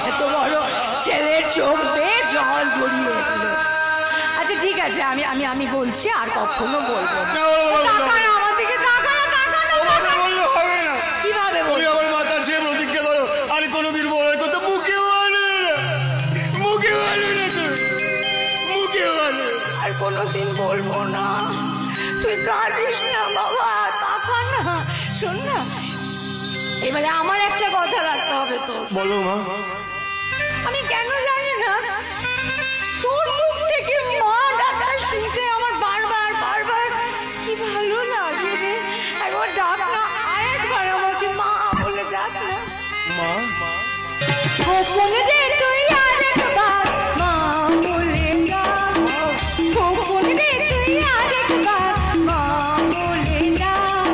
এত বড় ছেলের চোখ বেয়ে জল গড়িয়ে এলো। আচ্ছা ঠিক আছে, আমি আমি আমি বলছি, আর কখনো বলবো না। আমার দিকে কিভাবে বলবো? আমার মাথা ছুঁয়ে প্রতিজ্ঞা করো আর কোনোদিন বলার কথা মুখে বলবে না, মুখে বলবে না, মুখে বলবে আর কোনোদিন বলবো না। তুই কাঁদিস না বাবা, তাকা না, শোন না, এবারে আমার একটা কথা রাখতে হবে তোর। বলো মা। আমি কেন জানি না তোর মুখ থেকে মা ডাকটা শুনতে আমার বারবার বারবার কি ভালো লাগে রে। একবার ডাক না, আরেকবার আমাকে মা বলে ডাক না। মা গোপনে রে তুই আরেকবার মা বলে ডাক, গোপনে রে তুই আরেকবার মা বলে ডাক।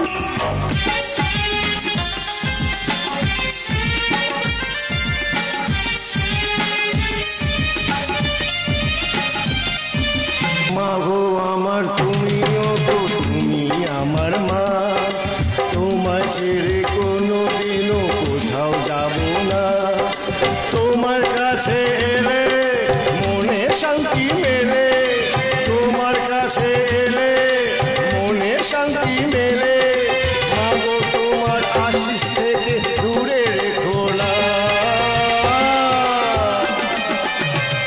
মা গো আমার, তুমিও তো তুমি আমার মা, তোমার ছেড়ে কোনোদিনও কোথাও যাব না। তোমার কাছে এলে মনে শান্তি মেলে, তোমার কাছে এলে মনে শান্তি মেলে। মা গো তোমার আশিস থেকে দূরে রেখো না।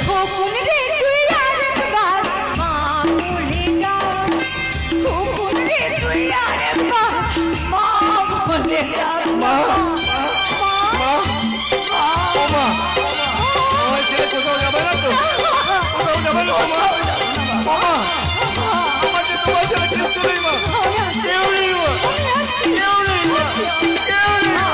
গোপনে রে তুই আরেকবার মা বলে ডাক, গোপনে রে তুই আরেকবার মা বলে ডাক। মা আমার ছেলে কোথাও যাবে না তো? কোথাও যাবে না মা? মামা আমার যে তোমার ছেলে কেউ চলেই মা, কেউ নেই মা, কেউ নেই মা, কেউ নেই মা।